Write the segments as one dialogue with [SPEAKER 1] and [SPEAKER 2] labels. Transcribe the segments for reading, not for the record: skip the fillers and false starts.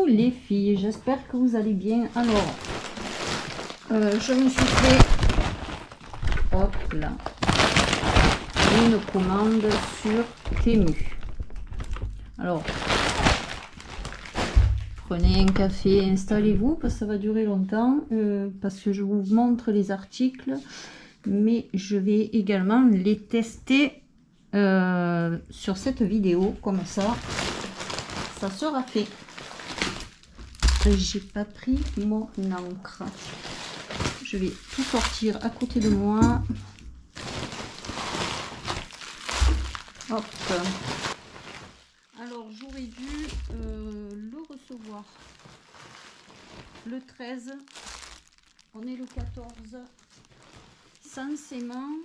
[SPEAKER 1] Coucou les filles, j'espère que vous allez bien. Alors, je me suis fait, hop là, une commande sur Temu. Alors, prenez un café, installez-vous parce que ça va durer longtemps, parce que je vous montre les articles, mais je vais également les tester sur cette vidéo, comme ça sera fait. J'ai pas pris mon encre. Je vais tout sortir à côté de moi. Hop. Alors j'aurais dû le recevoir le 13. On est le 14. Censément,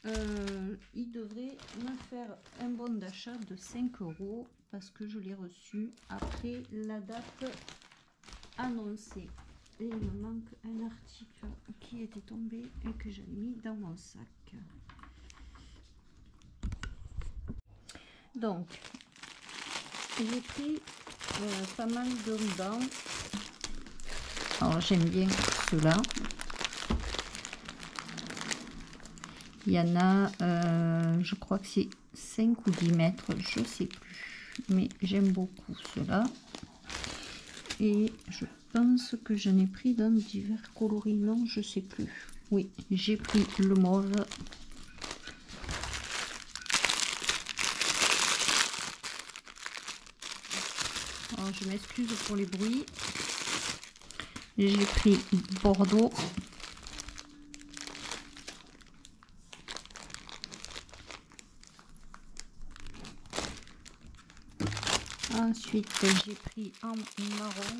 [SPEAKER 1] il devrait me faire un bon d'achat de 5 € parce que je l'ai reçu après la date annoncé. Et il me manque un article qui était tombé et que j'ai mis dans mon sac. Donc j'ai pris pas mal de rubans. Alors j'aime bien ceux-là. Il y en a je crois que c'est 5 ou 10 mètres, je sais plus, mais j'aime beaucoup ceux-là. Et je pense que j'en ai pris dans divers coloris, non, je sais plus. Oui, j'ai pris le mauve. Alors, je m'excuse pour les bruits. J'ai pris Bordeaux. Ensuite, j'ai pris en marron.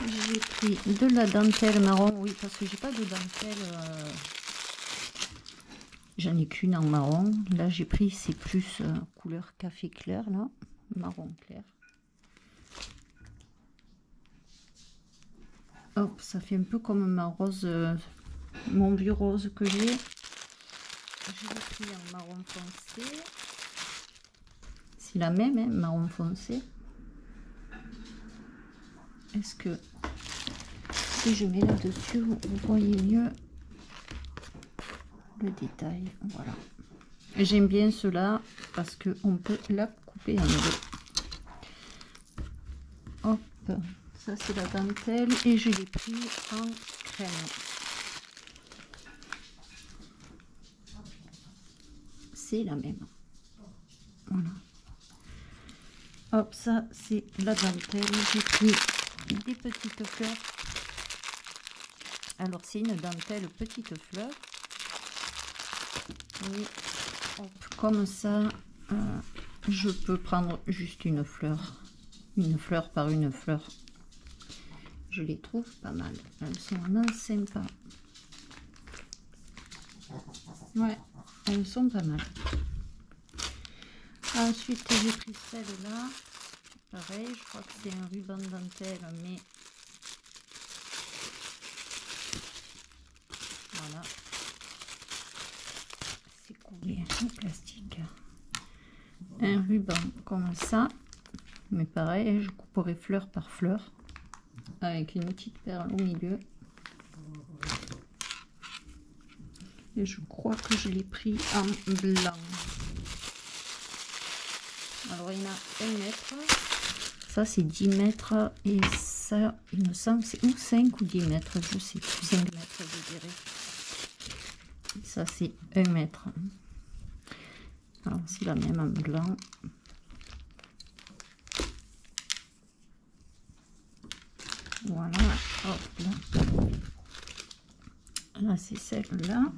[SPEAKER 1] J'ai pris de la dentelle marron, oui, parce que j'ai pas de dentelle. J'en ai qu'une en marron. Là, j'ai pris, c'est plus couleur café clair, là, marron clair. Hop, ça fait un peu comme ma rose, mon vieux rose que j'ai. Je l'ai pris en marron foncé. C'est la même, hein, marron foncé. Est-ce que si je mets là-dessus, vous voyez mieux le détail? Voilà. J'aime bien cela parce que on peut la couper en deux. Hop, ça c'est la dentelle et je l'ai pris en crème. C'est la même. Voilà. Hop, ça c'est la dentelle. J'ai pris des petites fleurs. Alors c'est une dentelle petite fleur. Et hop, comme ça, je peux prendre juste une fleur par une fleur. Je les trouve pas mal. Elles sont vraiment sympas. Ouais, elles sont pas mal. Ensuite, j'ai pris celle-là. Pareil, je crois que c'est un ruban dentelle, mais voilà. C'est collé en plastique. Un ruban comme ça. Mais pareil, je couperai fleur par fleur. Avec une petite perle au milieu. Et je crois que je l'ai pris en blanc. Alors il y en a 1 mètre. Ça c'est 10 mètres. Et ça, il me semble, c'est ou 5 ou 10 mètres. Je sais plus, 5 mètres je dirais. Et ça c'est 1 mètre. Alors c'est la même en blanc. Voilà, hop là. Là c'est celle-là.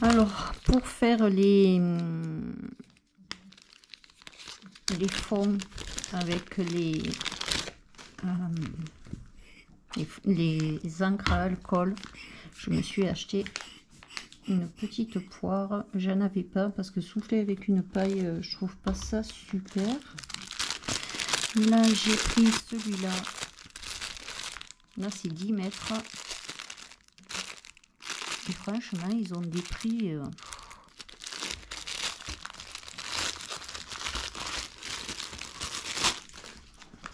[SPEAKER 1] Alors pour faire les fonds avec les encres à alcool, je me suis acheté une petite poire. J'en avais pas parce que souffler avec une paille, je trouve pas ça super. Là j'ai pris celui-là Là, c'est 10 mètres. Et franchement, ils ont des prix...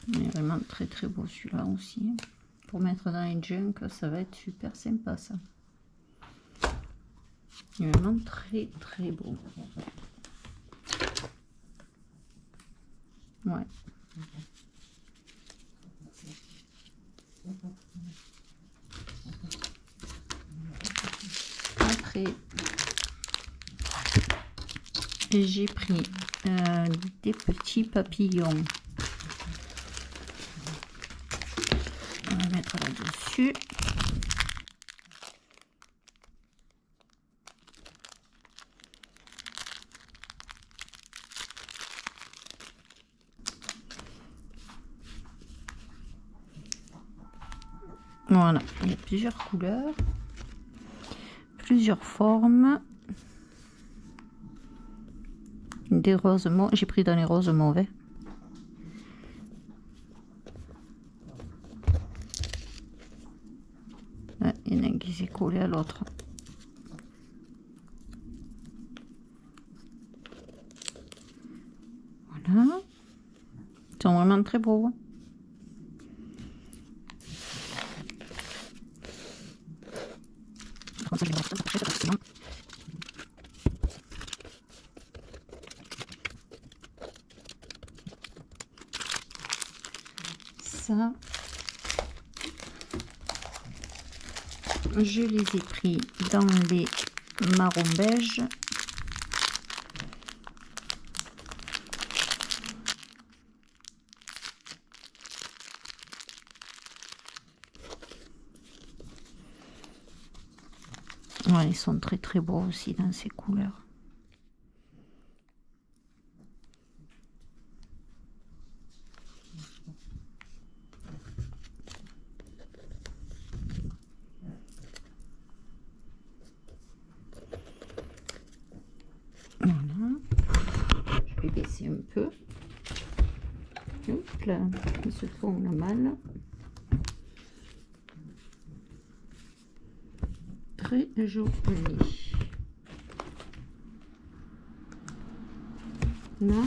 [SPEAKER 1] Il est vraiment très très beau celui-là aussi. Pour mettre dans les junk, ça va être super sympa ça. Il est vraiment très très beau. Ouais. Après, j'ai pris des petits papillons. On va mettre là-dessus. Voilà, il y a plusieurs couleurs, plusieurs formes. Des roses, j'ai pris dans les roses mauvais. Ah, il y en a un qui s'est collé à l'autre. Voilà. Ils sont vraiment très beaux. Ça, je les ai pris dans les marron beige. Ouais, ils sont très très beaux aussi dans ces couleurs. Voilà. Je vais baisser un peu. Hop là, ils se font la malle. Très joli. Là,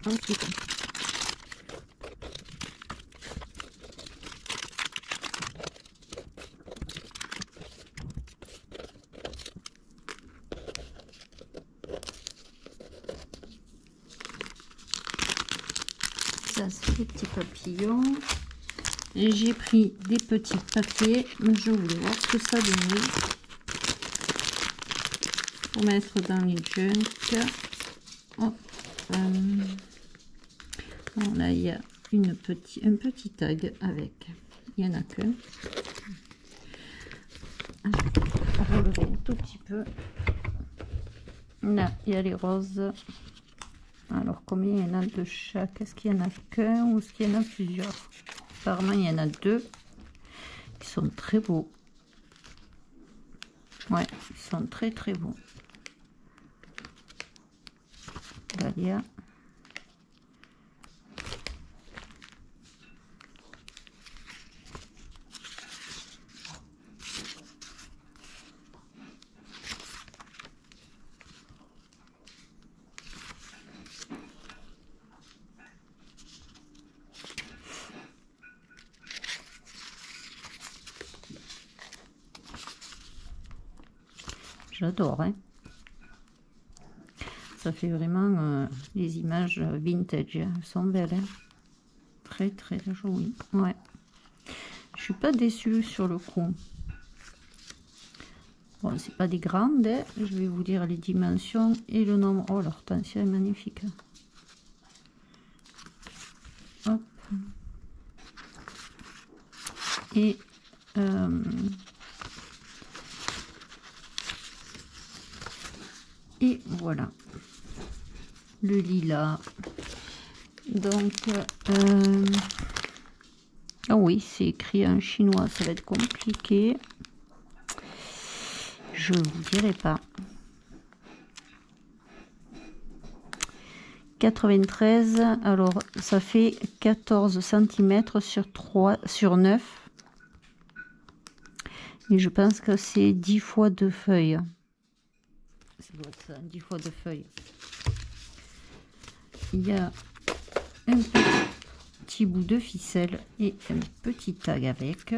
[SPEAKER 1] ensuite, ça c'est les petits papillons. Et j'ai pris des petits papiers. Je voulais voir ce que ça donnait pour mettre dans les junk. Hop. Bon, là il y a un petit tag avec. Il n'y en a qu'un. Je vais relever un tout petit peu. Là il y a les roses. Alors combien il y en a de chaque? Est-ce qu'il y en a qu'un ou est-ce qu'il y en a plusieurs? Apparemment il y en a deux. Ils sont très beaux. Ouais, ils sont très très beaux. Dahlia. J'adore, hein. Ça fait vraiment les images vintage. Elles sont belles, hein. Très très jolies. Ouais. Je suis pas déçue sur le coup. Bon, c'est pas des grandes, hein. Je vais vous dire les dimensions et le nombre. Oh, leur tension est magnifique. Hop. Et voilà le lilas. Donc ah oui, c'est écrit en chinois, ça va être compliqué, je vous dirai pas. 93. Alors, ça fait 14 cm sur 9. Et je pense que c'est 10 fois 2 feuilles. Ça doit être ça, 10 fois 2 feuilles. Il y a un petit bout de ficelle et un petit tag avec.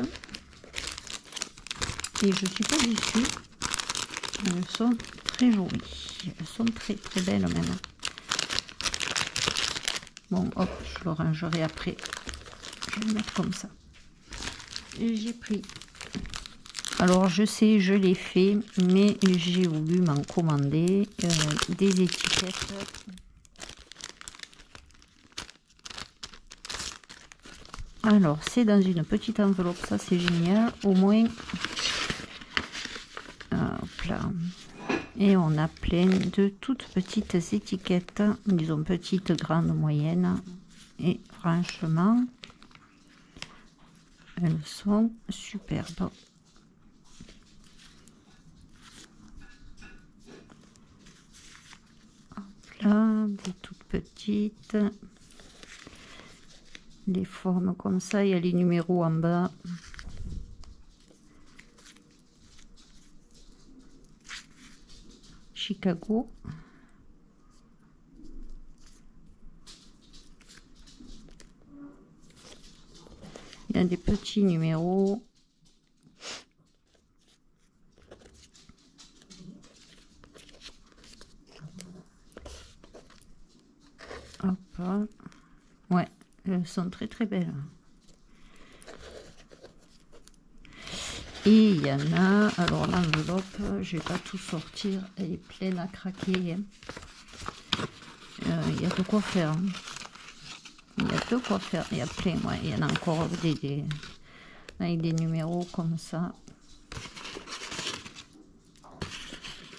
[SPEAKER 1] Et je suis pas déçue. Elles sont très jolies. Elles sont très très belles même. Bon, hop, je le rangerai après. Je vais le mettre comme ça. J'ai pris. Alors, je sais, je l'ai fait, mais j'ai voulu m'en commander des étiquettes. Alors, c'est dans une petite enveloppe, ça c'est génial. Au moins, hop là. Et on a plein de toutes petites étiquettes, disons petites, grandes, moyennes. Et franchement, elles sont superbes. Hop là, des toutes petites. Les formes comme ça, il y a les numéros en bas. Chicago. Il y a des petits numéros. Hop. Ouais, elles sont très très belles. Et il y en a, alors l'enveloppe, je vais pas tout sortir, elle est pleine à craquer. Hein. Il y a de quoi faire. Hein. Il y a de quoi faire, il y a plein, ouais. Il y en a encore avec des numéros comme ça.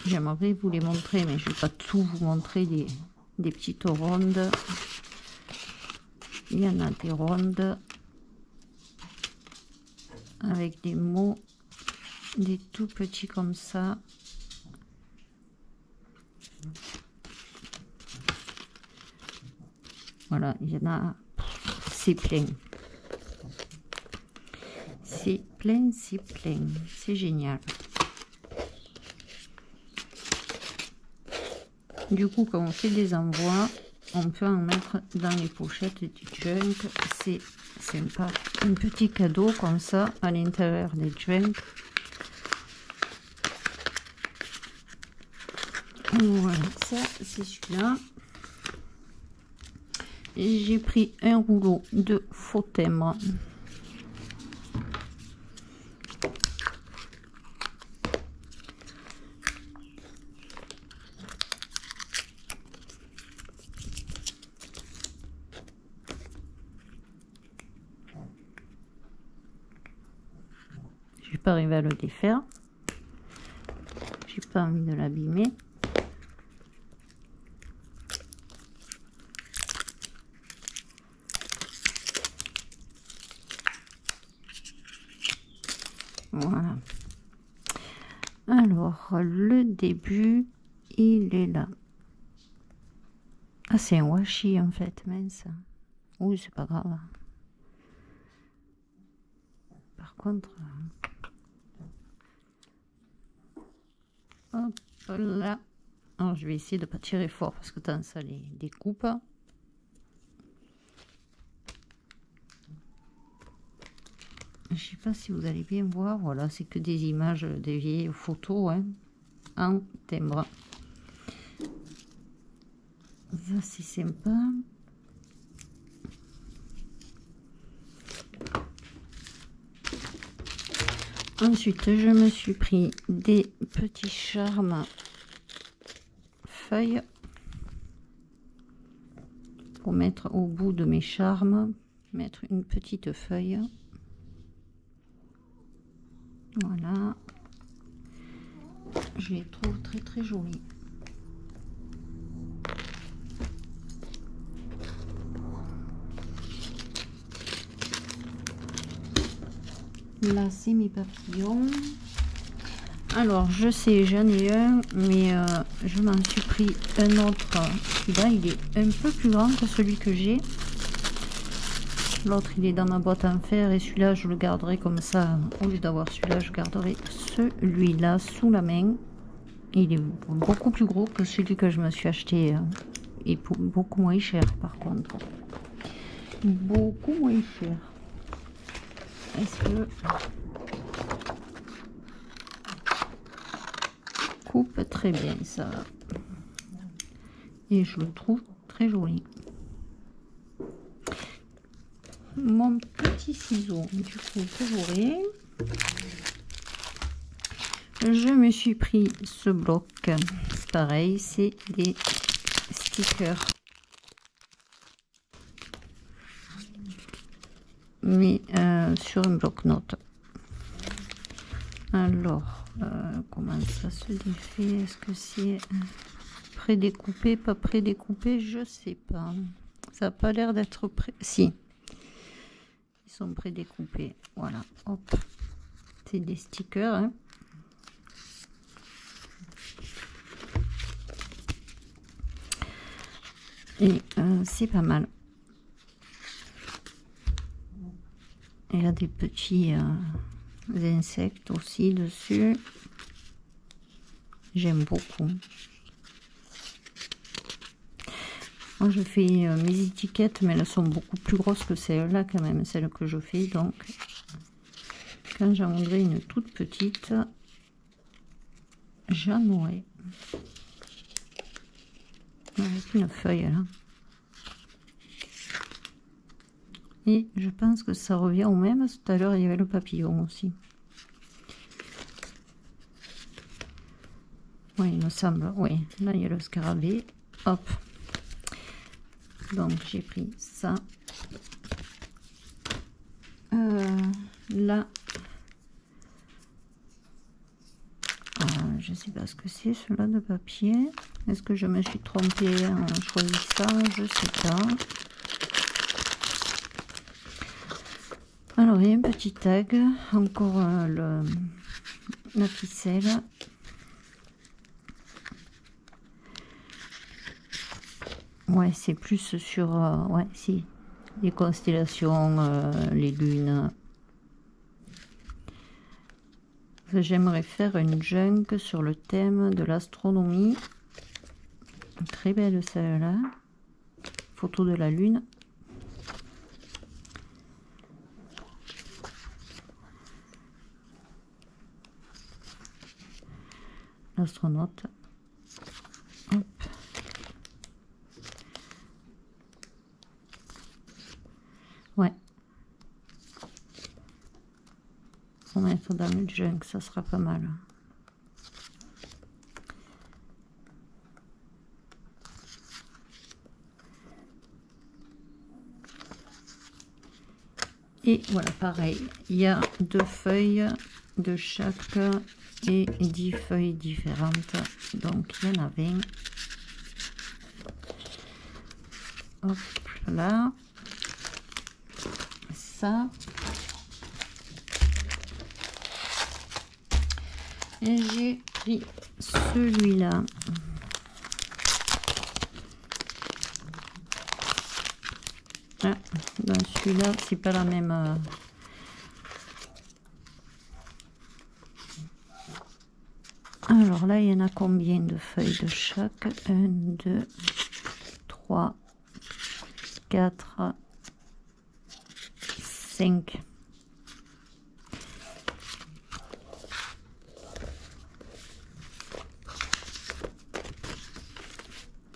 [SPEAKER 1] J'aimerais vous les montrer, mais je vais pas tout vous montrer, des petites rondes. Il y en a des rondes avec des mots, des tout petits comme ça. Voilà, il y en a, c'est plein. C'est plein, c'est plein. C'est génial. Du coup, quand on fait des envois, on peut en mettre dans les pochettes du junk. C'est sympa. Un petit cadeau comme ça à l'intérieur des junk. Voilà, ça c'est celui-là. Et j'ai pris un rouleau de faux timbre. Je n'ai pas arrivé à le défaire. J'ai pas envie de l'abîmer. Voilà. Alors, le début, il est là. Ah, c'est un washi en fait, mince. Oui, c'est pas grave. Par contre, hop là. Alors, je vais essayer de pas tirer fort parce que tant ça les découpe. Je sais pas si vous allez bien voir. Voilà, c'est que des images, des vieilles photos hein, en timbre. Ça, c'est sympa. Ensuite, je me suis pris des petits charmes feuilles pour mettre au bout de mes charmes, mettre une petite feuille. Voilà, je les trouve très très jolies. Là, c'est mes papillons. Alors, je sais, j'en ai un, mais je m'en suis pris pris un autre. Celui-là, il est un peu plus grand que celui que j'ai. L'autre, il est dans ma boîte en fer et celui-là, je le garderai comme ça. Au lieu d'avoir celui-là, je garderai celui-là sous la main. Il est beaucoup plus gros que celui que je me suis acheté et beaucoup moins cher par contre. Beaucoup moins cher. Est-ce que coupe très bien ça? Et je le trouve très joli. Mon petit ciseau, du coup, coloré. Je me suis pris ce bloc. Pareil, c'est des stickers. Mais sur un bloc-notes. Alors, comment ça se défait? Est-ce que c'est prédécoupé, pas prédécoupé? Je sais pas. Ça n'a pas l'air d'être prêt. Si. Ils sont prédécoupés. Voilà. Hop. C'est des stickers. Hein. Et c'est pas mal. Il y a des petits insectes aussi dessus. J'aime beaucoup. Moi, je fais mes étiquettes, mais elles sont beaucoup plus grosses que celles-là quand même, celles que je fais. Donc, quand j'en voudrais une toute petite, j'en aurai. Avec une feuille là. Et je pense que ça revient au même. Tout à l'heure, il y avait le papillon aussi. Oui, il me semble. Oui, là, il y a le scarabée. Hop. Donc, j'ai pris ça. Là. Je sais pas ce que c'est, cela de papier. Est-ce que je me suis trompée en choisissant? Je sais pas. Alors, il y a un petit tag. Encore la ficelle. Ouais, c'est plus sur... ouais, si. Les constellations, les lunes. J'aimerais faire une junk sur le thème de l'astronomie. Très belle celle-là. Photo de la lune. L'astronaute. Hop. Ouais. Pour mettre dans le junk, ça sera pas mal. Et voilà, pareil, il y a 2 feuilles de chaque et 10 feuilles différentes. Donc il y en a 20. Hop là. Ça. Et j'ai pris celui-là. Ah, dans celui-là, c'est pas la même. Alors là, il y en a combien de feuilles de chaque? 1, 2, 3, 4, 5.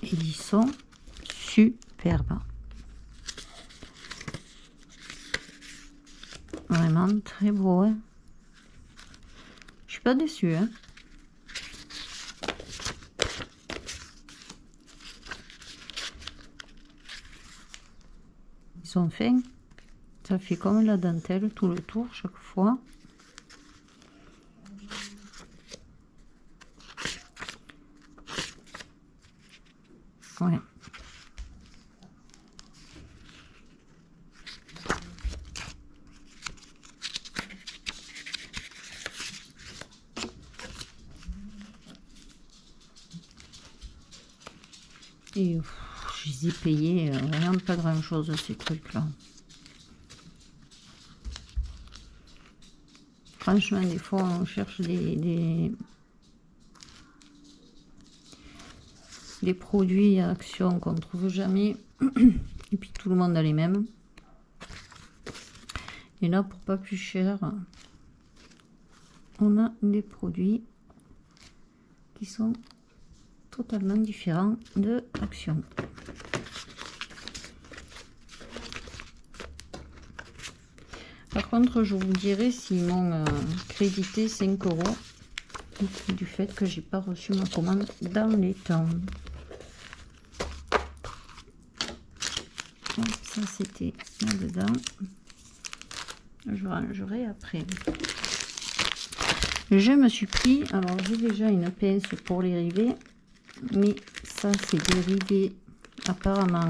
[SPEAKER 1] Et ils sont superbes. Vraiment très beau. Hein. Je suis pas déçue. Hein. Ils sont fins. Ça fait comme la dentelle tout le tour chaque fois. Ouais. Et je les ai payés vraiment pas grand chose ces trucs là. Franchement, des fois on cherche des produits à Action qu'on ne trouve jamais. Et puis tout le monde a les mêmes. Et là, pour pas plus cher, on a des produits qui sont totalement différents de Action. Par contre, je vous dirai s'ils m'ont crédité 5 € du fait que j'ai pas reçu ma commande dans les temps. Hop, ça c'était là-dedans. Je rangerai après. Je me suis pris, alors j'ai déjà une pince pour les rivets, mais ça c'est des rivets apparemment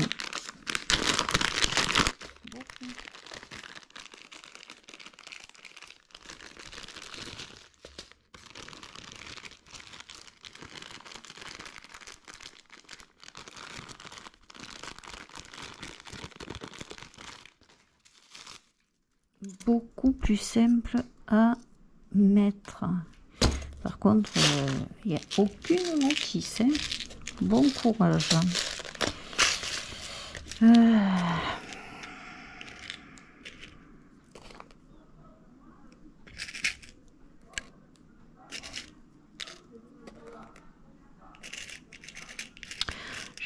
[SPEAKER 1] beaucoup plus simple à mettre. Par contre, il n'y a aucune notice. Hein. Bon courage. Je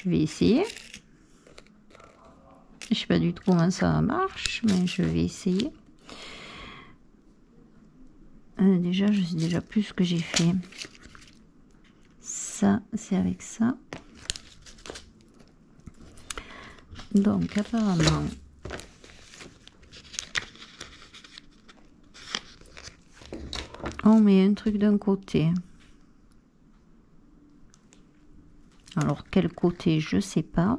[SPEAKER 1] vais essayer. Je sais pas du tout comment ça marche, mais je vais essayer. Déjà, je sais déjà plus ce que j'ai fait. Ça, c'est avec ça. Donc, apparemment, on met un truc d'un côté. Alors, quel côté, je sais pas.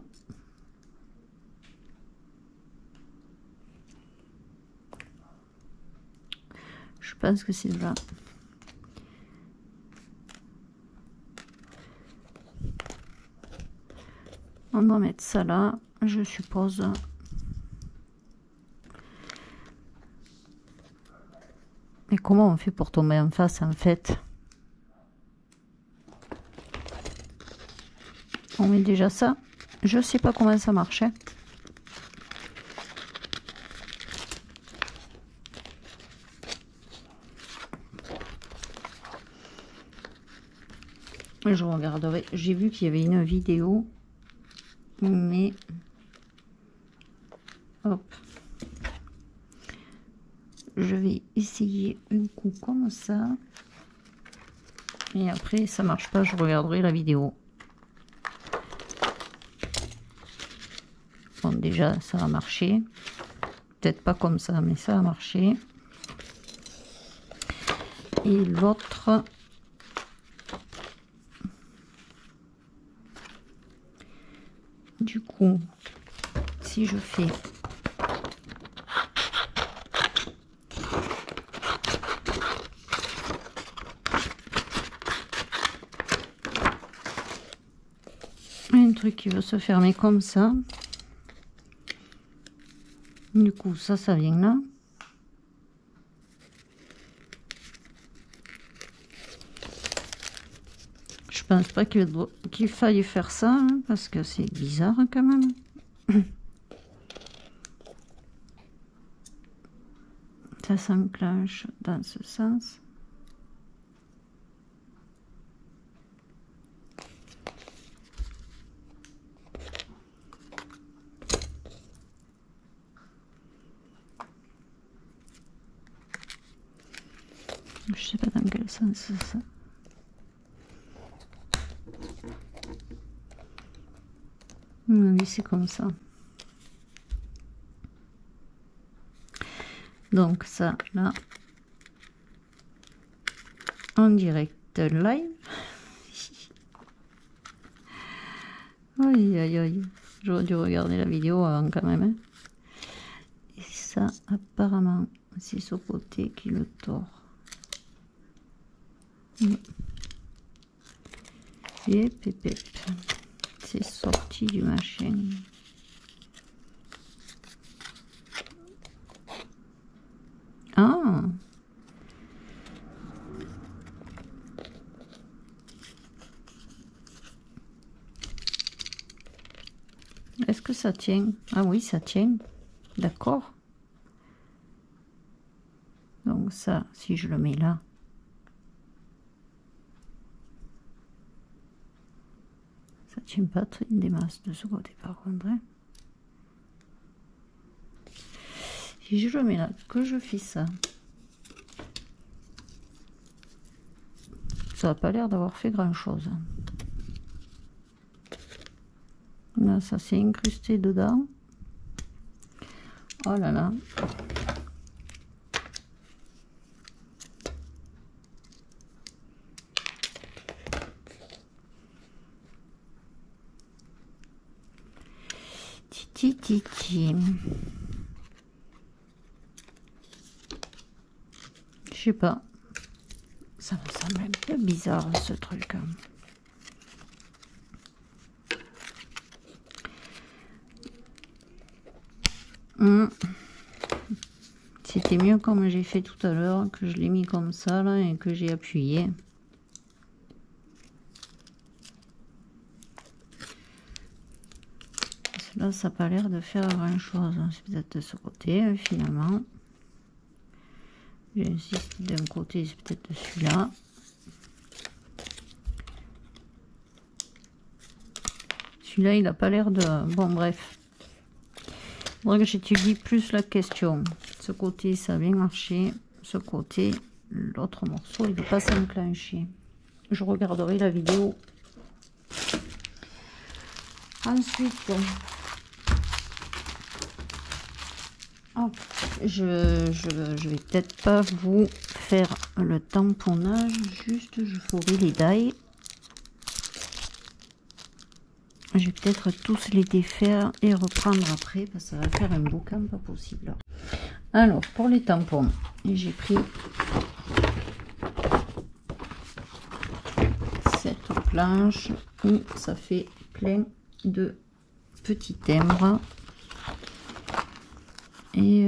[SPEAKER 1] Je pense que c'est là. On va mettre ça là, je suppose. Mais comment on fait pour tomber en face en fait? On met déjà ça. Je sais pas comment ça marche. Hein. Je regarderai. J'ai vu qu'il y avait une vidéo. Mais... Hop. Je vais essayer un coup comme ça. Et après, ça marche pas, je regarderai la vidéo. Bon, déjà, ça a marché. Peut-être pas comme ça, mais ça a marché. Et l'autre... Du coup, si je fais... un truc qui veut se fermer comme ça. Du coup, ça vient là. Je pense pas qu'il faille faire ça, hein, parce que c'est bizarre quand même. Ça s'enclenche dans ce sens. Je sais pas dans quel sens c'est ça. Oui, c'est comme ça. Donc ça, là, en direct live. Aïe, aïe, aïe. J'aurais dû regarder la vidéo avant quand même. Hein. Et ça, apparemment, c'est ce côté qui le tord. Et pépé. C'est sorti du machin. Ah! Est-ce que ça tient? Ah oui, ça tient. D'accord. Donc ça, si je le mets là. Ça tient pas très des masses de ce côté par contre. Hein. Si je le mets là, que je fais ça. Ça n'a pas l'air d'avoir fait grand chose. Là, ça s'est incrusté dedans. Oh là là. Titi titi. Je sais pas. Ça me semble un peu bizarre ce truc. C'était mieux comme j'ai fait tout à l'heure, que je l'ai mis comme ça là et que j'ai appuyé. Là, ça n'a pas l'air de faire grand chose. C'est peut-être de ce côté finalement. J'insiste d'un côté, c'est peut-être de celui-là. Celui-là, il n'a pas l'air de... Bon, bref. Il faudrait que j'étudie plus la question. Ce côté, ça a bien marché. Ce côté, l'autre morceau, il ne veut pas s'enclencher. Je regarderai la vidéo. Ensuite, hop, je vais peut-être pas vous faire le tamponnage. Juste, je ferai les dailles. Je vais peut-être tous les défaire et reprendre après parce que ça va faire un boucan pas possible. Alors pour les tampons, j'ai pris cette planche où ça fait plein de petits timbres et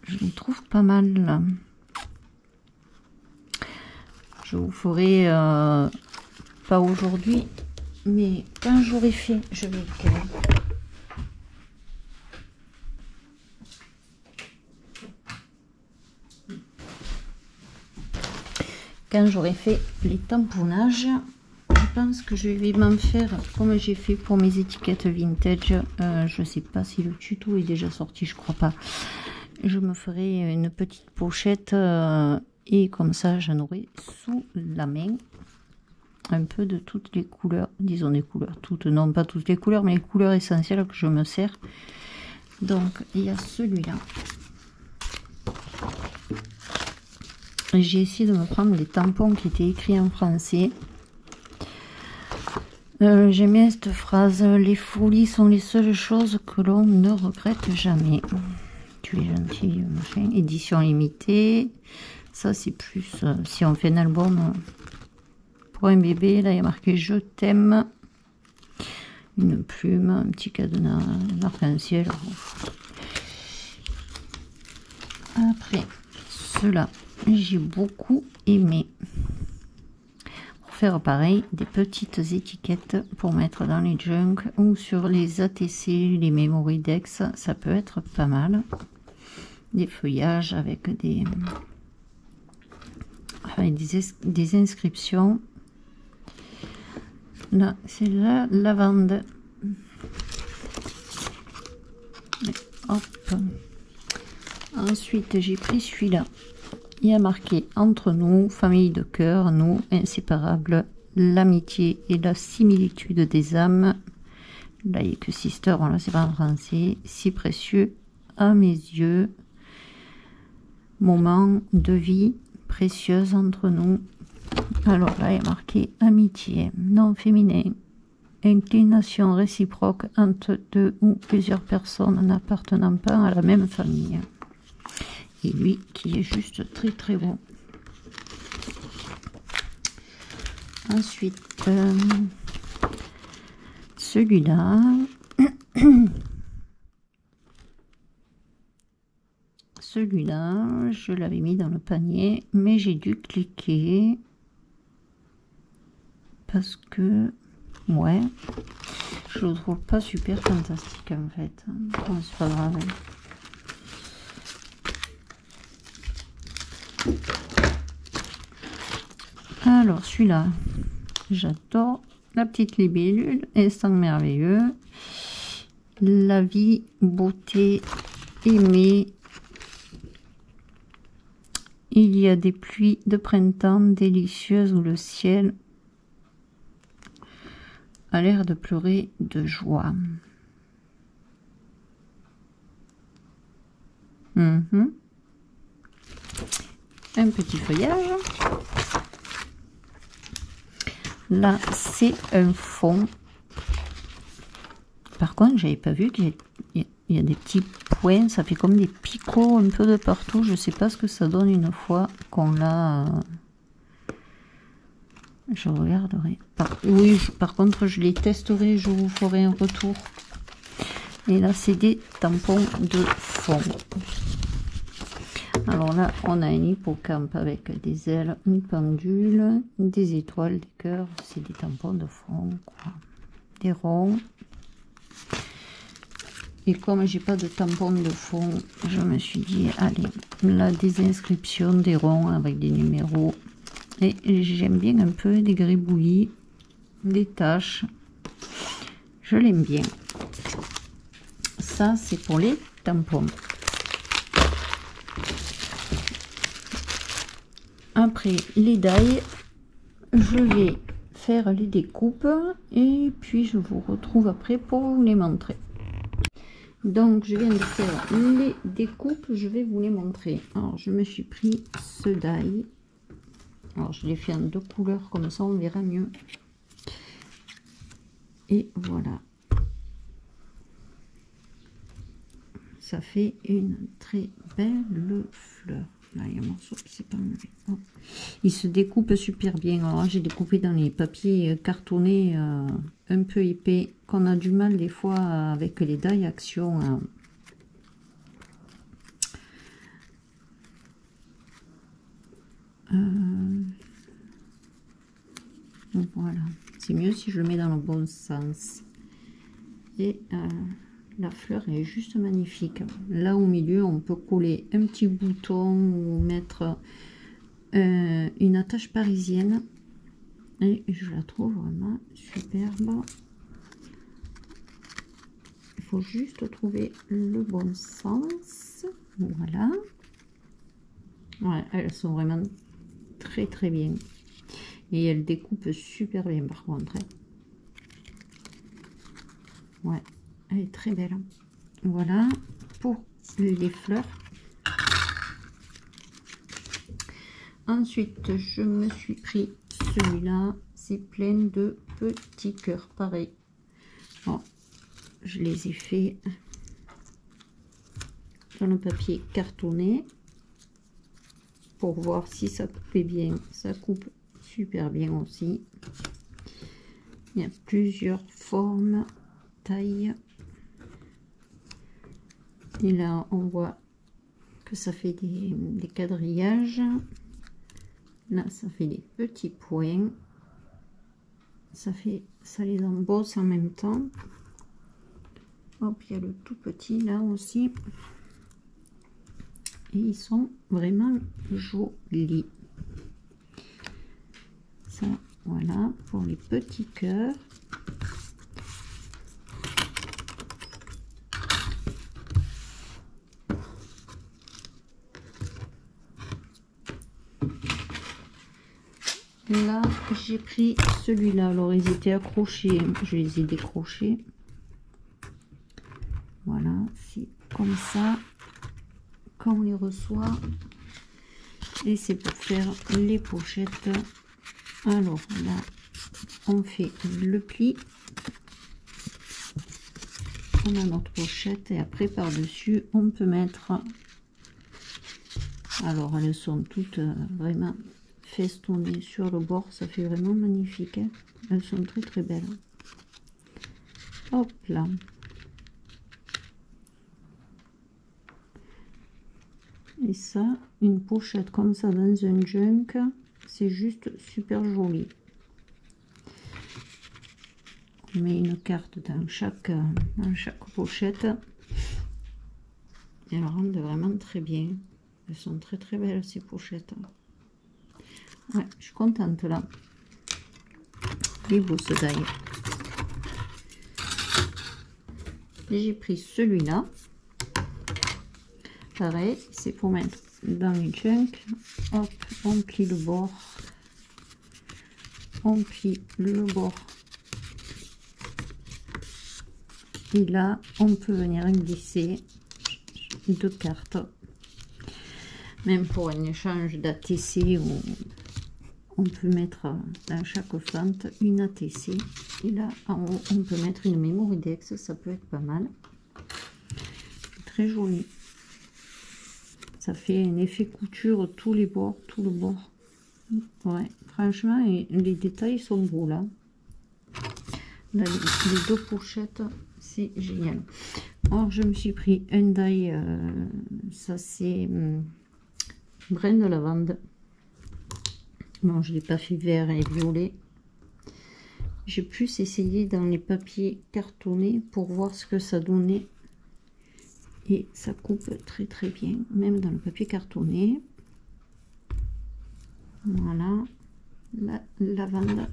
[SPEAKER 1] je les trouve pas mal là. Je vous ferai pas aujourd'hui. Mais quand j'aurai fait, je vais quand j'aurai fait les tamponnages, je pense que je vais m'en faire comme j'ai fait pour mes étiquettes vintage. Je sais pas si le tuto est déjà sorti, je crois pas. Je me ferai une petite pochette et comme ça j'en aurai sous la main. Un peu de toutes les couleurs, disons des couleurs toutes, non pas toutes les couleurs, mais les couleurs essentielles que je me sers. Donc il y a celui-là. J'ai essayé de me prendre des tampons qui étaient écrits en français. J'aime bien cette phrase: les folies sont les seules choses que l'on ne regrette jamais. Tu es gentil, machin. Édition limitée. Ça c'est plus si on fait un album pour un bébé. Là il y a marqué je t'aime, une plume, un petit cadenas, un arc-en-ciel. Après cela, j'ai beaucoup aimé pour faire pareil des petites étiquettes pour mettre dans les junk ou sur les ATC, les Memory Dex. Ça peut être pas mal. Des feuillages avec des inscriptions. Là, c'est la lavande. Hop. Ensuite, j'ai pris celui-là. Il y a marqué entre nous, famille de cœur, nous, inséparables, l'amitié et la similitude des âmes. Là, il n'y a que sister, voilà, c'est pas en français. Si précieux à mes yeux. Moment de vie précieuse entre nous. Alors là, il y a marqué amitié, non féminin, inclination réciproque entre deux ou plusieurs personnes n'appartenant pas à la même famille. Et lui qui est juste très très beau. celui-là, celui-là, je l'avais mis dans le panier, mais j'ai dû cliquer parce que, ouais, je le trouve pas super fantastique en fait. Bon, c'est pas grave. Alors celui-là, j'adore. La petite libellule, instant merveilleux. La vie, beauté, aimée. Il y a des pluies de printemps délicieuses où le ciel a l'air de pleurer de joie. Un petit feuillage. Là, c'est un fond. Par contre, j'avais pas vu qu'il y a des petits points. Ça fait comme des picots un peu de partout. Je sais pas ce que ça donne une fois qu'on l'a. Je regarderai. Oui, par contre, je les testerai. Je vous ferai un retour. Et là, c'est des tampons de fond. Alors là, on a un hippocampe avec des ailes, une pendule, des étoiles, des cœurs. C'est des tampons de fond, quoi. Des ronds. Et comme j'ai pas de tampons de fond, je me suis dit, allez, là, des inscriptions, des ronds avec des numéros. Et j'aime bien un peu des gribouillis, des taches. Je l'aime bien. Ça, c'est pour les tampons. Après les die, je vais faire les découpes et puis je vous retrouve après pour vous les montrer. Donc je viens de faire les découpes, je vais vous les montrer. Alors je me suis pris ce die. Alors je l'ai fait en 2 couleurs, comme ça on verra mieux. Et voilà. Ça fait une très belle fleur. Là, il y a un morceau qui s'est pas enlevé. Oh. Il se découpe super bien. Alors j'ai découpé dans les papiers cartonnés un peu épais, qu'on a du mal des fois avec les die action. Voilà. C'est mieux si je le mets dans le bon sens. Et la fleur est juste magnifique. Là au milieu, on peut coller un petit bouton ou mettre une attache parisienne. Et je la trouve vraiment superbe. Il faut juste trouver le bon sens. Voilà. Ouais, elles sont vraiment très très bien. Et elles découpent super bien par contre. Ouais. Elle est très belle. Voilà pour les fleurs. Ensuite, je me suis pris celui-là. C'est plein de petits cœurs. Pareil. Bon, je les ai fait dans le papier cartonné pour voir si ça coupait bien. Ça coupe super bien aussi. Il y a plusieurs formes, tailles. Et là, on voit que ça fait des quadrillages. Là, ça fait des petits points. Ça les embosse en même temps. Hop, il y a le tout petit là aussi. Et ils sont vraiment jolis. Ça, voilà, pour les petits cœurs. Là, j'ai pris celui-là. Alors, ils étaient accrochés. Je les ai décrochés. Voilà, c'est comme ça qu'on les reçoit. Et c'est pour faire les pochettes. Alors, là, on fait le pli. On a notre pochette. Et après, par-dessus, on peut mettre... Alors, elles sont toutes vraiment... festonnées sur le bord, ça fait vraiment magnifique, hein. Elles sont très très belles. Hop là. Et ça, une pochette comme ça dans un junk, c'est juste super joli. On met une carte dans chaque pochette. Et elles rendent vraiment très bien. Elles sont très très belles ces pochettes. Ouais, je suis contente là. Les bousses d'ail. J'ai pris celui-là. Pareil, c'est pour mettre dans les junk. Hop, on plie le bord. On plie le bord. Et là, on peut venir glisser 2 cartes. Même pour un échange d'ATC, on peut mettre dans chaque fente une ATC. Et là, en haut, on peut mettre une Mémoridex. Ça peut être pas mal. Très joli. Ça fait un effet couture, tous les bords, tout le bord. Ouais, franchement, les détails sont beaux là. Là, les 2 pochettes, c'est génial. Alors, je me suis pris un die, ça c'est brin de lavande. Bon, je ne l'ai pas fait vert et violet. J'ai plus essayé dans les papiers cartonnés pour voir ce que ça donnait. Et ça coupe très très bien, même dans le papier cartonné. Voilà, la lavande.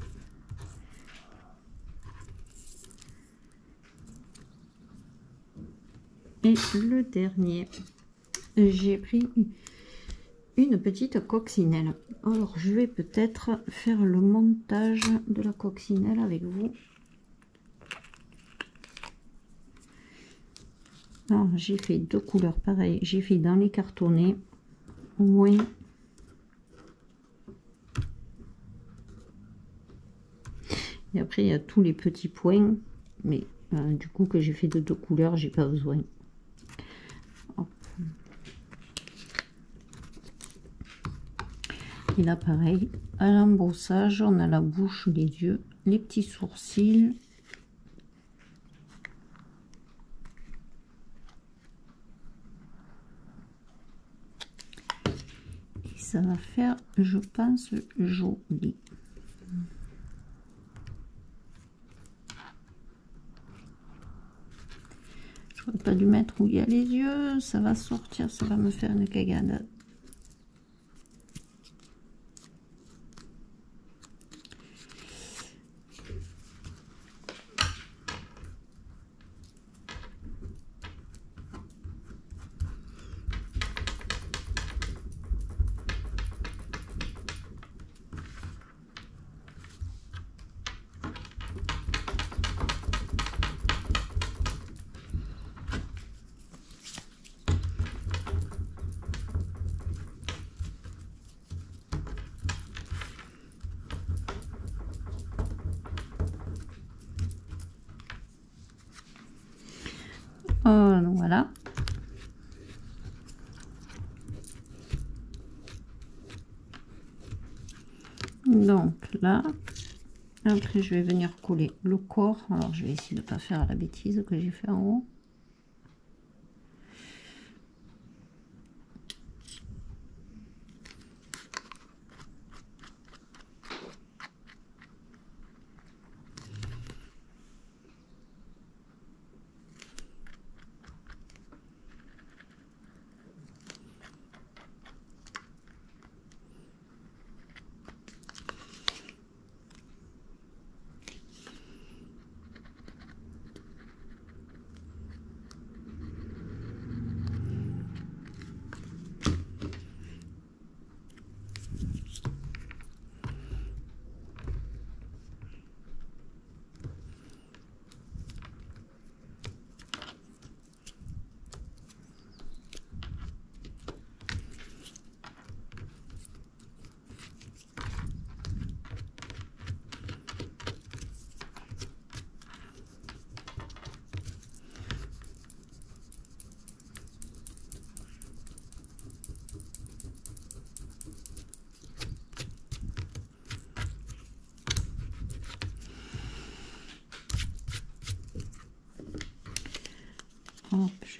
[SPEAKER 1] Et le dernier, j'ai pris une petite coccinelle. Alors, je vais peut-être faire le montage de la coccinelle avec vous. Alors, j'ai fait 2 couleurs pareilles. J'ai fait dans les cartonnés, au moins. Et après, il y a tous les petits points. Mais du coup, que j'ai fait de 2 couleurs, j'ai pas besoin. Hop. Et là, pareil, à l'embossage, on a la bouche, les yeux, les petits sourcils. Et ça va faire, je pense, joli. J'aurais pas dû mettre où il y a les yeux, ça va sortir, ça va me faire une cagade. Voilà. Donc là, après je vais venir coller le corps. Alors je vais essayer de ne pas faire la bêtise que j'ai fait en haut.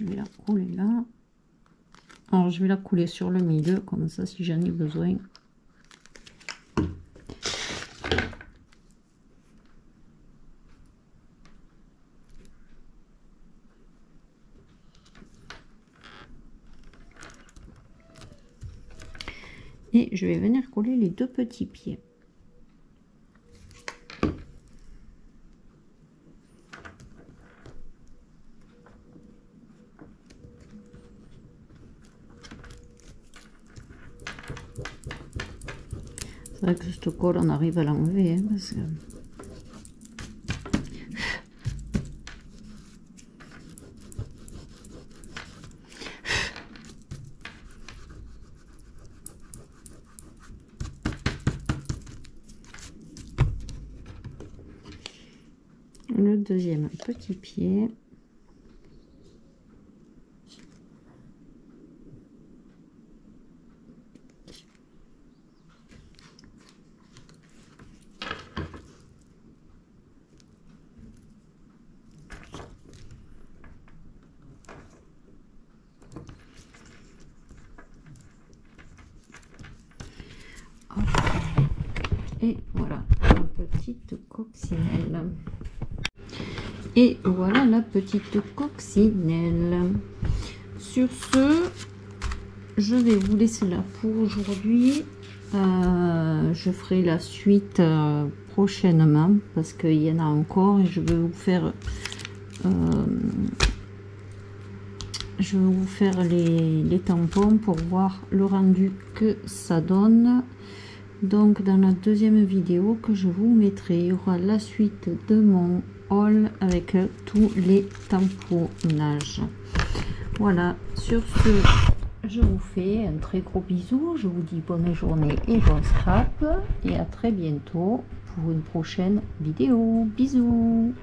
[SPEAKER 1] je vais la coller là. Alors je vais la coller sur le milieu, comme ça si j'en ai besoin. Et je vais venir coller les deux petits pieds. C'est vrai que cette colle, on arrive à l'enlever, hein, parce que... Le deuxième petit pied. Et voilà la petite coccinelle. Et voilà la petite coccinelle. Sur ce, je vais vous laisser là pour aujourd'hui. Je ferai la suite prochainement parce qu'il y en a encore et je vais vous faire les tampons pour voir le rendu que ça donne. Donc dans la deuxième vidéo que je vous mettrai, il y aura la suite de mon haul avec tous les tamponnages. Voilà, sur ce, je vous fais un très gros bisou, je vous dis bonne journée et bon scrap, et à très bientôt pour une prochaine vidéo. Bisous.